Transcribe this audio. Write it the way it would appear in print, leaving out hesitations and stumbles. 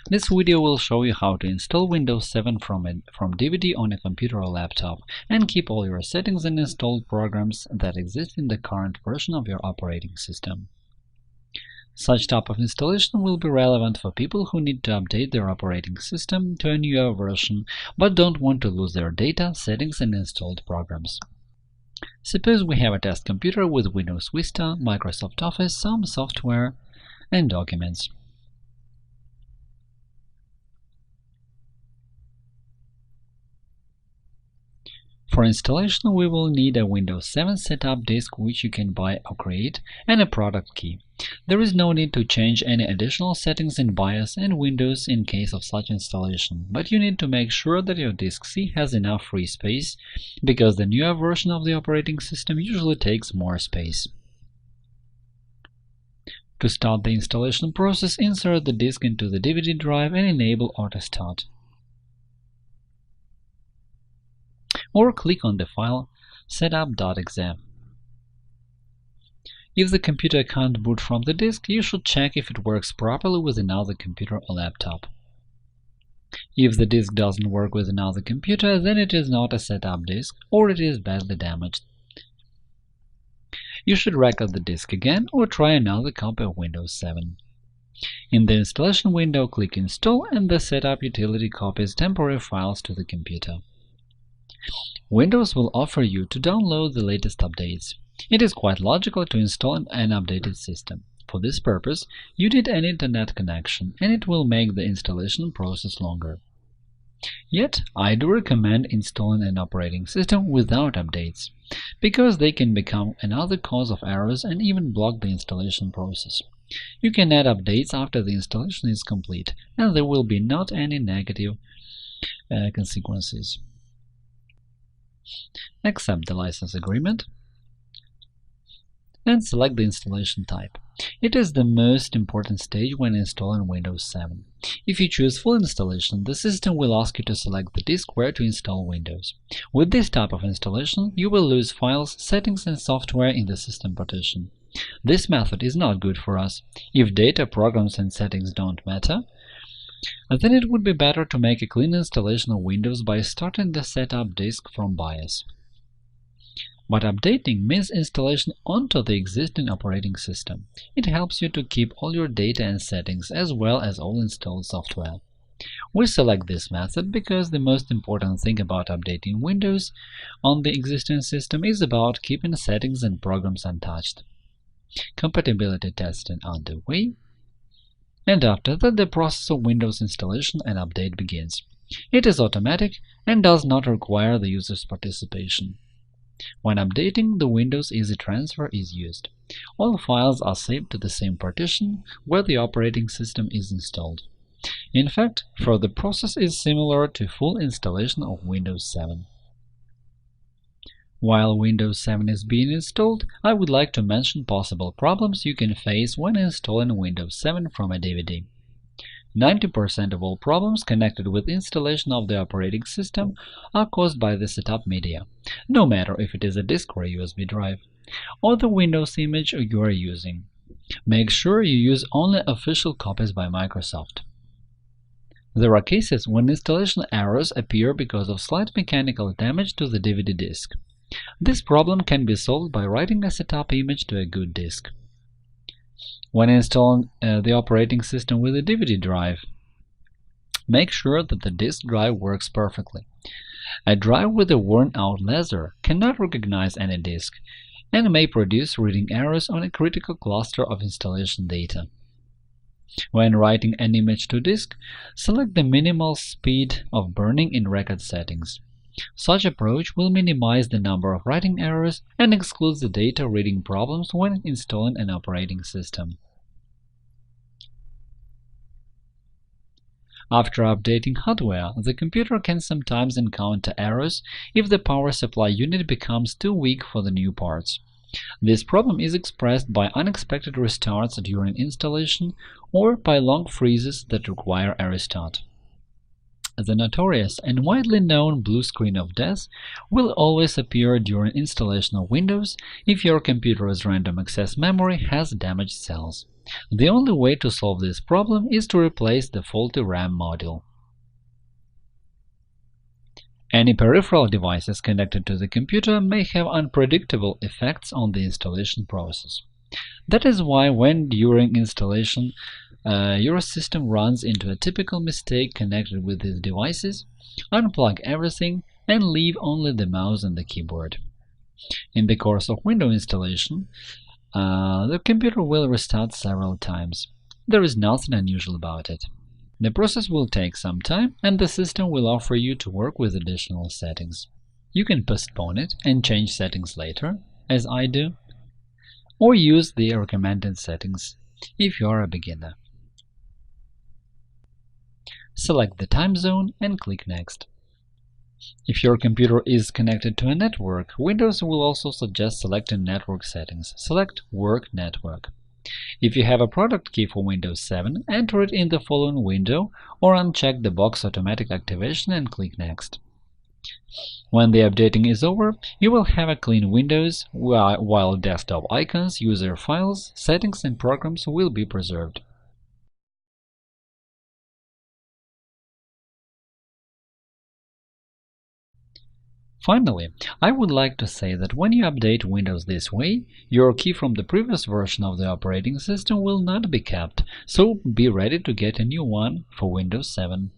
This video will show you how to install Windows 7 from DVD on a computer or laptop and keep all your settings and installed programs that exist in the current version of your operating system. Such type of installation will be relevant for people who need to update their operating system to a newer version but don't want to lose their data, settings, and installed programs. Suppose we have a test computer with Windows Vista, Microsoft Office, some software, and documents. For installation, we will need a Windows 7 setup disk which you can buy or create, and a product key. There is no need to change any additional settings in BIOS and Windows in case of such installation, but you need to make sure that your disk C has enough free space, because the newer version of the operating system usually takes more space. To start the installation process, insert the disk into the DVD drive and enable Auto Start. Or click on the file setup.exe. If the computer can't boot from the disk, you should check if it works properly with another computer or laptop. If the disk doesn't work with another computer, then it is not a setup disk or it is badly damaged. You should record the disk again or try another copy of Windows 7. In the installation window, click Install and the setup utility copies temporary files to the computer. Windows will offer you to download the latest updates. It is quite logical to install an updated system. For this purpose, you need an internet connection, and it will make the installation process longer. Yet, I do recommend installing an operating system without updates, because they can become another cause of errors and even block the installation process. You can add updates after the installation is complete, and there will be not any negative consequences. Accept the license agreement and select the installation type. It is the most important stage when installing Windows 7. If you choose full installation, the system will ask you to select the disk where to install Windows. With this type of installation, you will lose files, settings, and software in the system partition. This method is not good for us. If data, programs, and settings don't matter, then it would be better to make a clean installation of Windows by starting the setup disk from BIOS. But updating means installation onto the existing operating system. It helps you to keep all your data and settings as well as all installed software. We select this method because the most important thing about updating Windows on the existing system is about keeping settings and programs untouched. Compatibility testing underway. And after that, the process of Windows installation and update begins. It is automatic and does not require the user's participation. When updating, the Windows Easy Transfer is used. All files are saved to the same partition where the operating system is installed. In fact, further process is similar to full installation of Windows 7. While Windows 7 is being installed, I would like to mention possible problems you can face when installing Windows 7 from a DVD. 90% of all problems connected with installation of the operating system are caused by the setup media, no matter if it is a disk or a USB drive, or the Windows image you are using. Make sure you use only official copies by Microsoft. There are cases when installation errors appear because of slight mechanical damage to the DVD disk. This problem can be solved by writing a setup image to a good disk. When installing the operating system with a DVD drive, make sure that the disk drive works perfectly. A drive with a worn-out laser cannot recognize any disk and may produce reading errors on a critical cluster of installation data. When writing an image to disk, select the minimal speed of burning in record settings. Such approach will minimize the number of writing errors and excludes the data reading problems when installing an operating system. After updating hardware, the computer can sometimes encounter errors if the power supply unit becomes too weak for the new parts. This problem is expressed by unexpected restarts during installation or by long freezes that require a restart. The notorious and widely known blue screen of death will always appear during installation of Windows if your computer's random access memory has damaged cells. The only way to solve this problem is to replace the faulty RAM module. Any peripheral devices connected to the computer may have unpredictable effects on the installation process. That is why when during installation your system runs into a typical mistake connected with these devices, unplug everything and leave only the mouse and the keyboard. In the course of Windows installation, the computer will restart several times. There is nothing unusual about it. The process will take some time, and the system will offer you to work with additional settings. You can postpone it and change settings later, as I do, or use the recommended settings if you are a beginner. Select the time zone and click Next. If your computer is connected to a network, Windows will also suggest selecting network settings. Select Work Network. If you have a product key for Windows 7, enter it in the following window or uncheck the box Automatic Activation and click Next. When the updating is over, you will have a clean Windows, while desktop icons, user files, settings and programs will be preserved. Finally, I would like to say that when you update Windows this way, your key from the previous version of the operating system will not be kept, so be ready to get a new one for Windows 7.